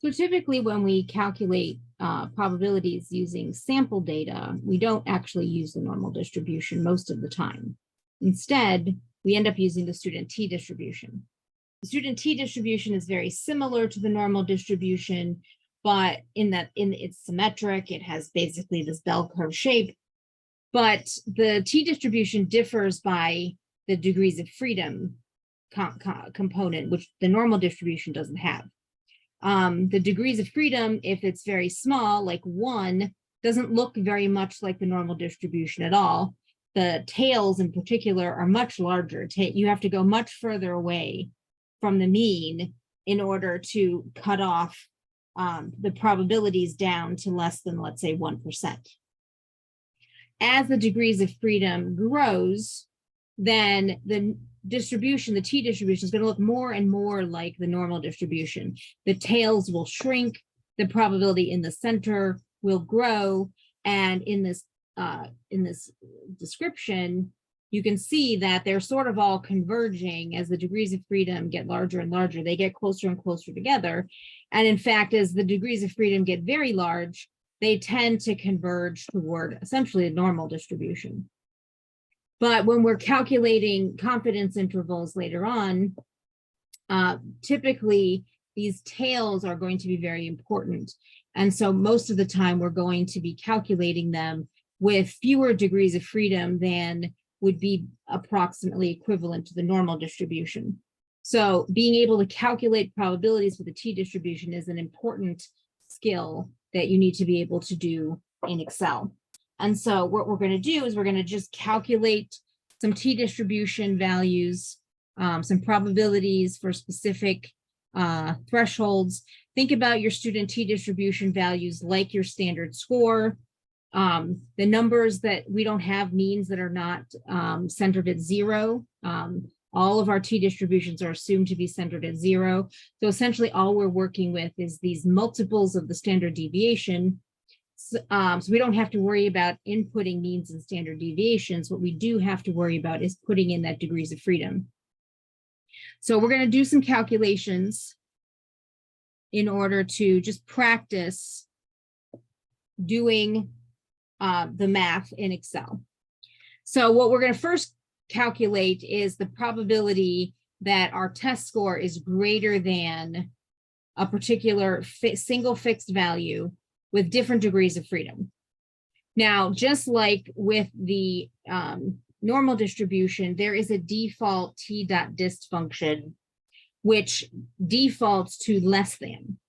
So typically when we calculate probabilities using sample data, we don't actually use the normal distribution most of the time. Instead, we end up using the student t distribution. The student t distribution is very similar to the normal distribution, but in it's symmetric, it has basically this bell curve shape. But the t distribution differs by the degrees of freedom component, which the normal distribution doesn't have. The degrees of freedom, if it's very small, like 1, doesn't look very much like the normal distribution at all. The tails in particular are much larger. You have to go much further away from the mean in order to cut off the probabilities down to less than, let's say, 1%. As the degrees of freedom grows, then the distribution, the t distribution, is going to look more and more like the normal distribution. The tails will shrink, the probability in the center will grow, and in this description, you can see that they're sort of all converging as the degrees of freedom get larger and larger. They get closer and closer together. And in fact, as the degrees of freedom get very large, they tend to converge toward essentially a normal distribution. But when we're calculating confidence intervals later on, typically these tails are going to be very important. And so most of the time we're going to be calculating them with fewer degrees of freedom than would be approximately equivalent to the normal distribution. So being able to calculate probabilities with the t distribution is an important skill that you need to be able to do in Excel. And so what we're going to do is we're going to just calculate some t distribution values, some probabilities for specific thresholds. Think about your student t distribution values like your standard score. The numbers that we don't have means that are not centered at 0. All of our t distributions are assumed to be centered at 0. So essentially all we're working with is these multiples of the standard deviation. So we don't have to worry about inputting means and standard deviations. What we do have to worry about is putting in that degrees of freedom. So we're going to do some calculations in order to just practice doing the math in Excel. So what we're going to first calculate is the probability that our test score is greater than a particular single fixed value with different degrees of freedom. Now, just like with the normal distribution, there is a default t.dist function, which defaults to less than.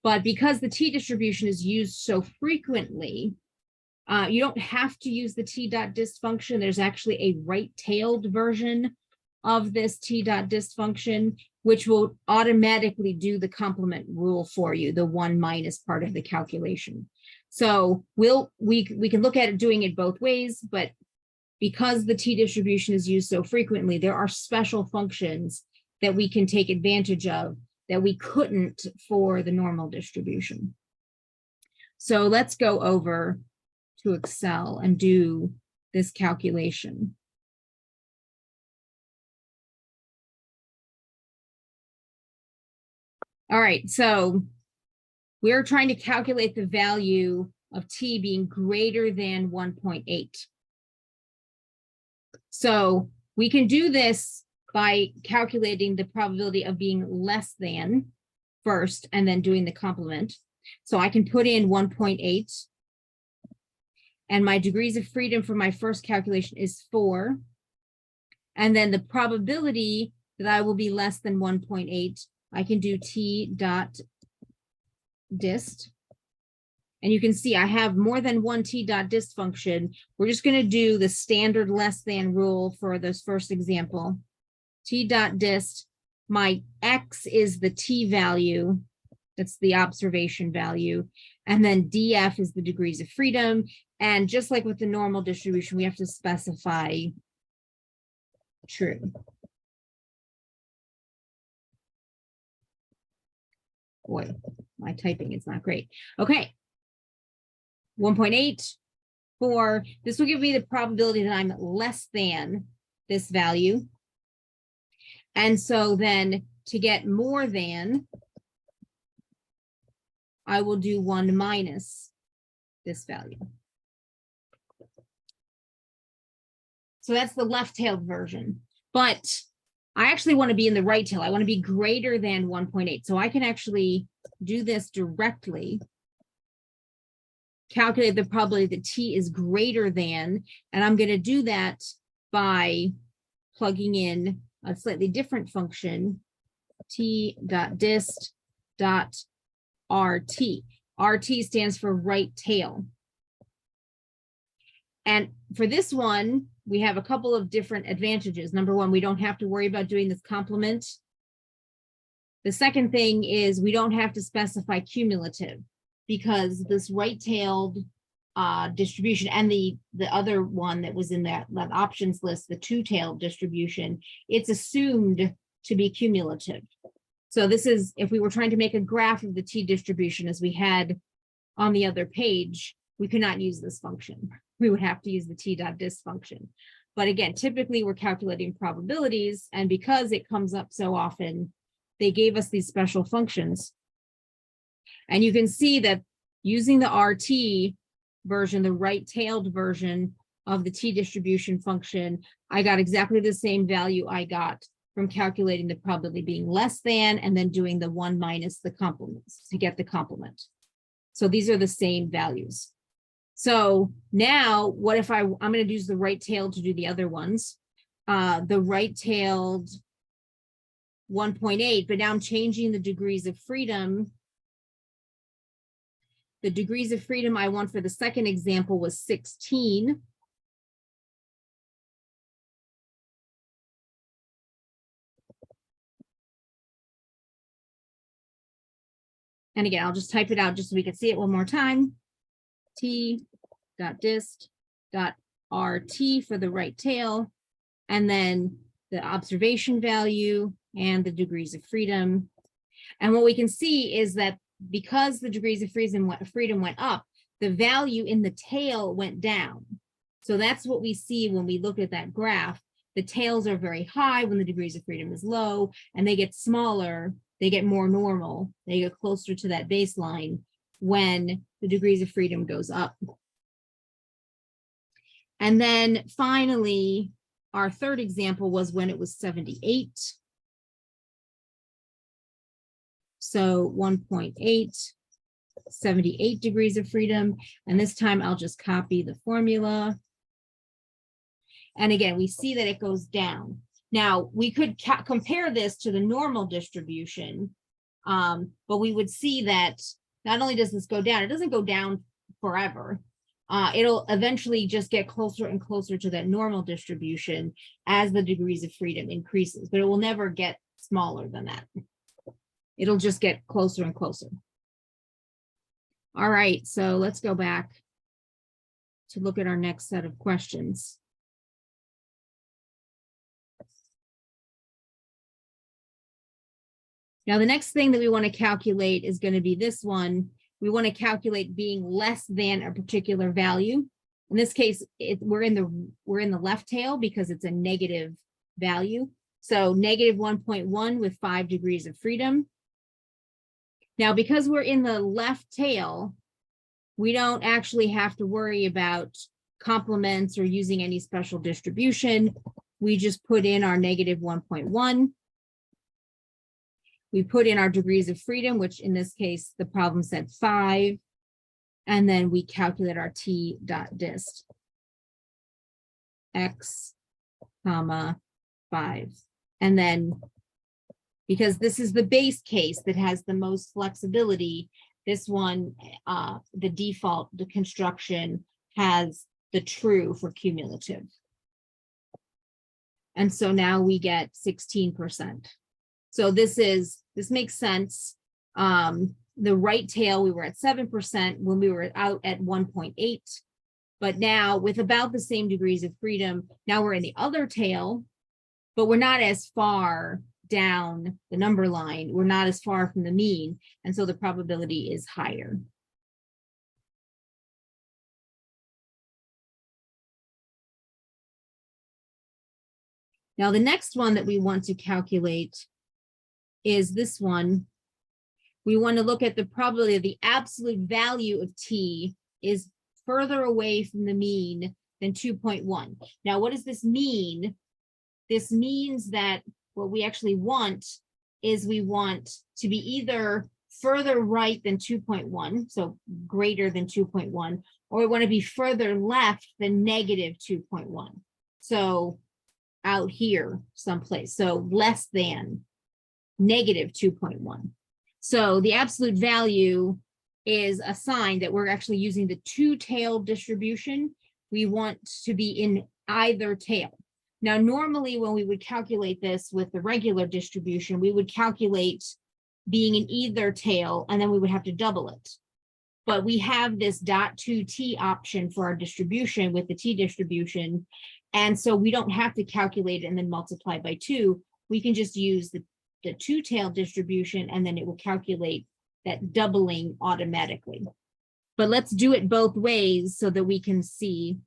But because the t distribution is used so frequently, you don't have to use the t.dist function. There's actually a right-tailed version of this t.dist function, which will automatically do the complement rule for you, the 1 minus part of the calculation. So we can look at it doing it both ways, but because the t distribution is used so frequently, there are special functions that we can take advantage of that we couldn't for the normal distribution. So let's go over to Excel and do this calculation. All right, so we're trying to calculate the value of t being greater than 1.8. So we can do this by calculating the probability of being less than first and then doing the complement. So I can put in 1.8. And my degrees of freedom for my first calculation is 4. And then the probability that I will be less than 1.8, I can do t.dist. And you can see I have more than one t.dist function. We're just going to do the standard less than rule for this first example. T.dist, my x is the t value. That's the observation value. And then df is the degrees of freedom. And just like with the normal distribution, we have to specify true. Boy, my typing is not great. Okay. 1.8, 4. This will give me the probability that I'm less than this value. And so then to get more than, I will do 1 minus this value. So that's the left-tailed version. But I actually want to be in the right tail. I want to be greater than 1.8. So I can actually do this directly. Calculate the probability that t is greater than, and I'm going to do that by plugging in a slightly different function, t.dist.rt. RT stands for right tail. And for this one, we have a couple of different advantages. Number one, we don't have to worry about doing this complement. The second thing is we don't have to specify cumulative, because this right-tailed distribution and the other one that was in that options list, the two-tailed distribution, it's assumed to be cumulative. So this is, if we were trying to make a graph of the t distribution as we had on the other page, we could not use this function. We would have to use the t.dist function. But again, typically we're calculating probabilities, and because it comes up so often, they gave us these special functions. And you can see that using the RT version, the right-tailed version of the t distribution function, I got exactly the same value I got from calculating the probability being less than and then doing the 1 minus the complements to get the complement. So these are the same values. So now what if I'm going to use the right-tailed to do the other ones, the right-tailed 1.8, but now I'm changing the degrees of freedom. The degrees of freedom I want for the second example was 16. And again, I'll just type it out just so we can see it one more time. t.dist.rt for the right tail, and then the observation value and the degrees of freedom. And what we can see is that because the degrees of freedom went up, the value in the tail went down. So that's what we see when we look at that graph. The tails are very high when the degrees of freedom is low, and they get smaller, they get more normal, they get closer to that baseline when the degrees of freedom goes up. And then finally, our third example was when it was 78. So 1.8, 78 degrees of freedom. And this time I'll just copy the formula. And again, we see that it goes down. Now, we could compare this to the normal distribution, but we would see that not only does this go down, it doesn't go down forever. It'll eventually just get closer and closer to that normal distribution as the degrees of freedom increases, but it will never get smaller than that. It'll just get closer and closer. All right, so let's go back to look at our next set of questions. Now, the next thing that we want to calculate is going to be this one. We want to calculate being less than a particular value. In this case, we're in the left tail because it's a negative value. So negative 1.1 with 5 degrees of freedom. Now, because we're in the left tail, we don't actually have to worry about complements or using any special distribution. We just put in our negative 1.1. We put in our degrees of freedom, which in this case, the problem said 5. And then we calculate our t.dist, x, comma, 5. And then, because this is the base case that has the most flexibility, this one, the default, the construction has the true for cumulative. And so now we get 16%. So this makes sense. The right tail, we were at 7% when we were out at 1.8. But now with about the same degrees of freedom, now we're in the other tail, but we're not as far down the number line. We're not as far from the mean. And so the probability is higher. Now, the next one that we want to calculate is this one. we want to look at the probability of the absolute value of t is further away from the mean than 2.1. Now, what does this mean? This means that what we actually want is we want to be either further right than 2.1, so greater than 2.1, or we want to be further left than negative 2.1. So out here someplace, so less than negative 2.1. So the absolute value is a sign that we're actually using the two-tailed distribution. We want to be in either tail. Now, normally when we would calculate this with the regular distribution, we would calculate being in either tail, and then we would have to double it. But we have this .2t option for our distribution with the t distribution. And so we don't have to calculate it and then multiply by 2. We can just use the two-tail distribution, and then it will calculate that doubling automatically. But let's do it both ways so that we can see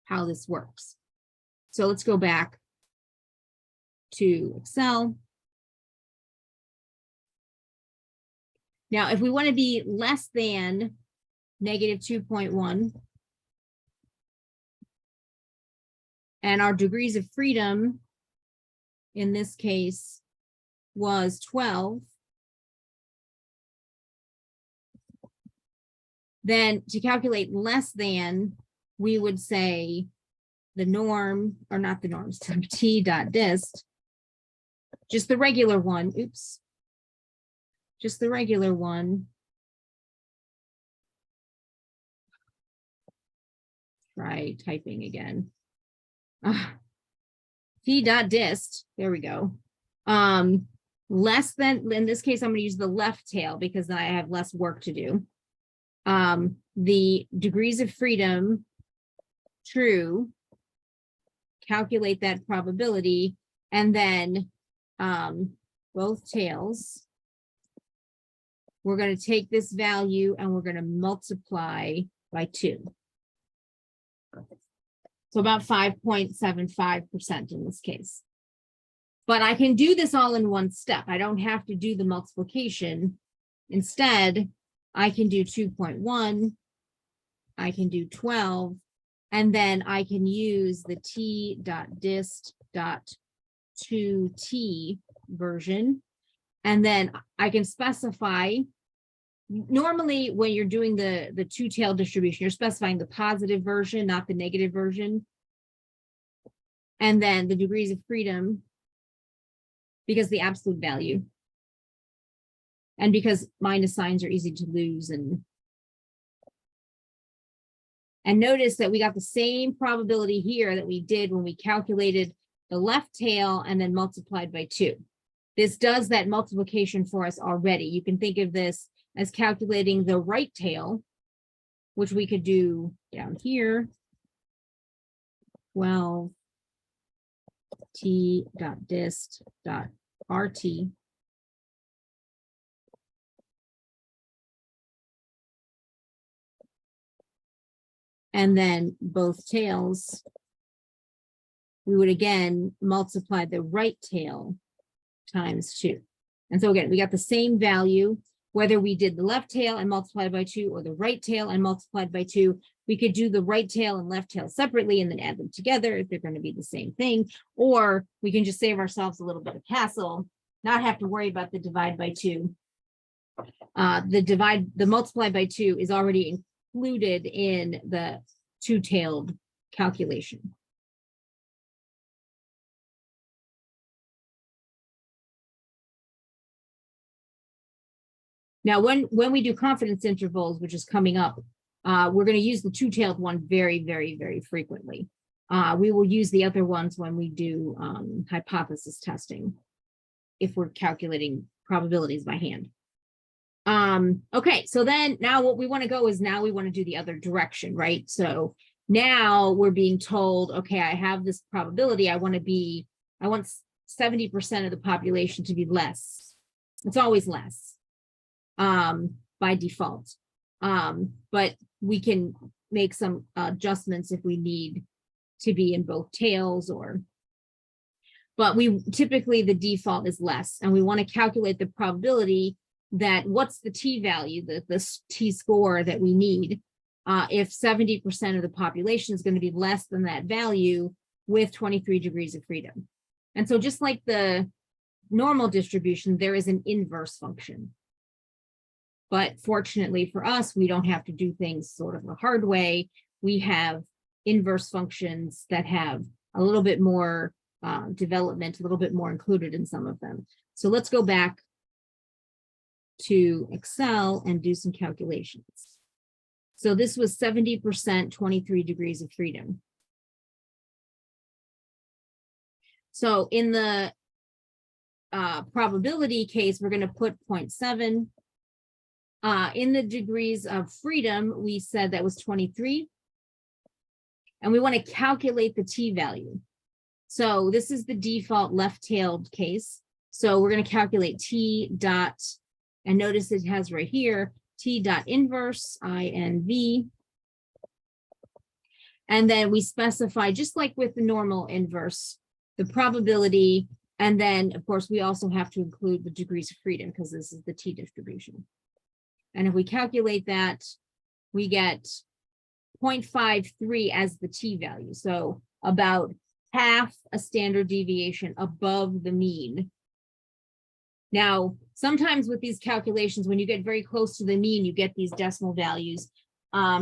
how this works. So let's go back to Excel. Now, if we want to be less than negative 2.1, and our degrees of freedom in this case was 12, then to calculate less than, we would say the norm, or not the norms, t.dist, just the regular one, oops, just the regular one. Try typing again. T.dist, there we go. Less than, in this case, I'm going to use the left tail because then I have less work to do. The degrees of freedom, true, calculate that probability, and then both tails, we're going to take this value and we're going to multiply by 2. So about 5.75% in this case. But I can do this all in one step. I don't have to do the multiplication. Instead, I can do 2.1, I can do 12, and then I can use the t.dist.2t version. And then I can specify, normally when you're doing the two-tailed distribution, you're specifying the positive version, not the negative version. And then the degrees of freedom, because the absolute value. And because minus signs are easy to lose. And notice that we got the same probability here that we did when we calculated the left tail and then multiplied by 2. This does that multiplication for us already. You can think of this as calculating the right tail, which we could do down here. 12 t.dist.rt. And then both tails, we would again multiply the right tail times 2. And so again, we got the same value, whether we did the left tail and multiplied by 2 or the right tail and multiplied by 2. We could do the right tail and left tail separately and then add them together if they're going to be the same thing. Or we can just save ourselves a little bit of hassle, not have to worry about the divide by 2. The multiply by 2 is already included in the two-tailed calculation. Now, when we do confidence intervals, which is coming up, we're going to use the two-tailed one very, very, very frequently. We will use the other ones when we do hypothesis testing, if we're calculating probabilities by hand. Okay, so then now what we want to go is now we want to do the other direction, right? So now we're being told, okay, I have this probability. I want 70% of the population to be less. It's always less by default. But we can make some adjustments if we need to be in both tails but we typically the default is less, and we want to calculate the probability that what's the t-value, the t-score that we need if 70% of the population is going to be less than that value with 23 degrees of freedom. And so just like the normal distribution, there is an inverse function. But fortunately for us, we don't have to do things sort of the hard way. We have inverse functions that have a little bit more development, a little bit more included in some of them. So let's go back to Excel and do some calculations. So this was 70%, 23 degrees of freedom. So in the probability case, we're going to put 0.7. In the degrees of freedom, we said that was 23. And we want to calculate the t-value. So this is the default left-tailed case. So we're going to calculate t dot, and notice it has right here, t dot inverse, INV. And then we specify, just like with the normal inverse, the probability. And then, of course, we also have to include the degrees of freedom because this is the t distribution. And if we calculate that, we get 0.53 as the t-value. So about half a standard deviation above the mean. Now, sometimes with these calculations, when you get very close to the mean, you get these decimal values.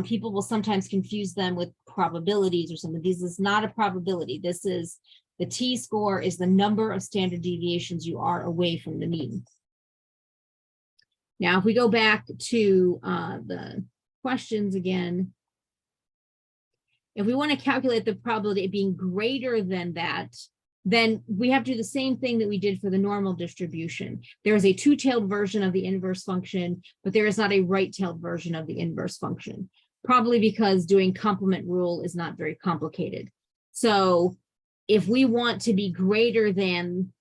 People will sometimes confuse them with probabilities or something. This is not a probability. This is the t-score is the number of standard deviations you are away from the mean. Now, if we go back to the questions again, if we want to calculate the probability of being greater than that, then we have to do the same thing that we did for the normal distribution. There is a two-tailed version of the inverse function, but there is not a right-tailed version of the inverse function, probably because doing complement rule is not very complicated. So if we want to be greater than,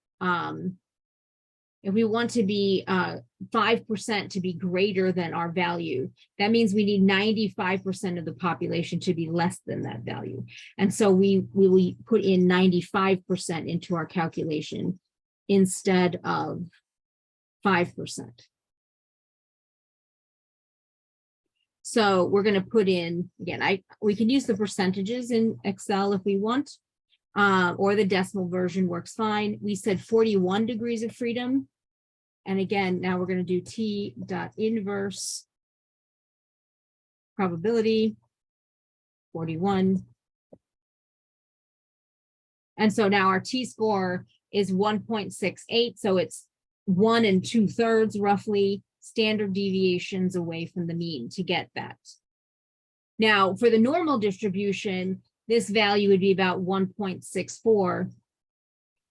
if we want to be 5% to be greater than our value, that means we need 95% of the population to be less than that value. And so we put in 95% into our calculation instead of 5%. So we're going to put in, again, we can use the percentages in Excel if we want, or the decimal version works fine. We said 41 degrees of freedom. And again, now we're going to do t dot inverse probability 41. And so now our t-score is 1.68. So it's 1 2/3 roughly standard deviations away from the mean to get that. Now, for the normal distribution, this value would be about 1.64.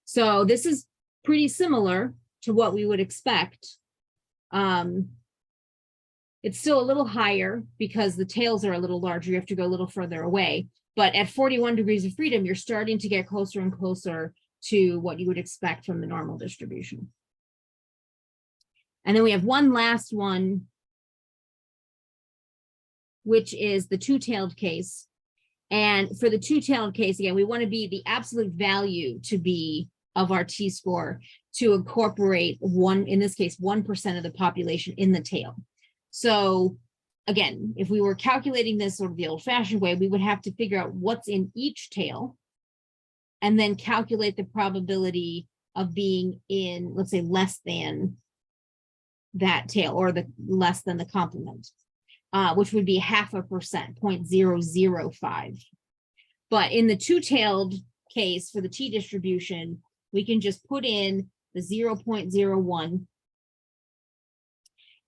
So this is pretty similar to what we would expect. It's still a little higher because the tails are a little larger. You have to go a little further away. But at 41 degrees of freedom, you're starting to get closer and closer to what you would expect from the normal distribution. And then we have one last one, which is the two-tailed case. And for the two-tailed case, again, we want to be the absolute value to be of our t-score to incorporate in this case, 1% of the population in the tail. So again, if we were calculating this sort of the old-fashioned way, we would have to figure out what's in each tail and then calculate the probability of being in, let's say, less than that tail or the less than the complement, which would be 0.5%, 0.005. But in the two-tailed case for the t distribution, we can just put in the 0.01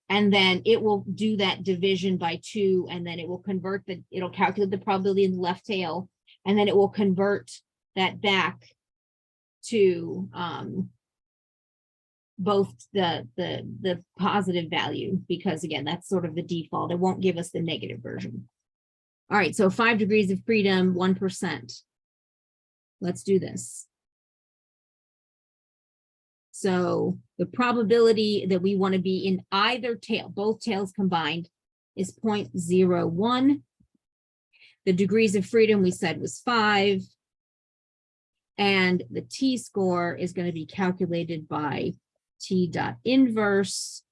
and then it will do that division by 2, and then it will convert it'll calculate the probability in the left tail, and then it will convert that back to both the positive value, because again, that's sort of the default. It won't give us the negative version. All right, so 5 degrees of freedom, 1%. Let's do this. So the probability that we want to be in either tail, both tails combined, is 0.01. The degrees of freedom we said was 5. And the t-score is going to be calculated by t dot inverse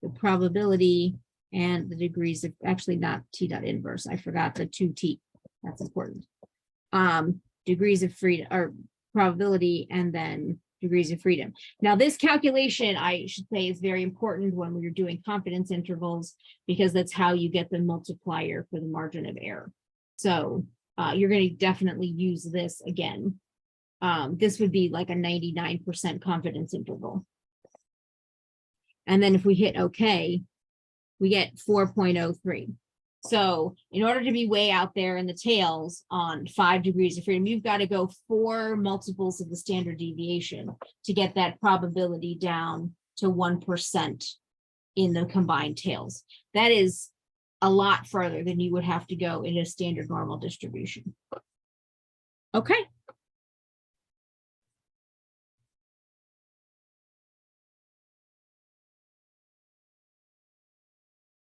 the probability and the degrees of, actually not T dot inverse. I forgot the 2T. That's important. Degrees of freedom or probability and then degrees of freedom. Now this calculation, I should say, is very important when we're doing confidence intervals, because that's how you get the multiplier for the margin of error. So you're going to definitely use this again. This would be like a 99% confidence interval. And then if we hit OK, we get 4.03. So in order to be way out there in the tails on 5 degrees of freedom, you've got to go 4 multiples of the standard deviation to get that probability down to 1% in the combined tails. That is a lot further than you would have to go in a standard normal distribution. Okay.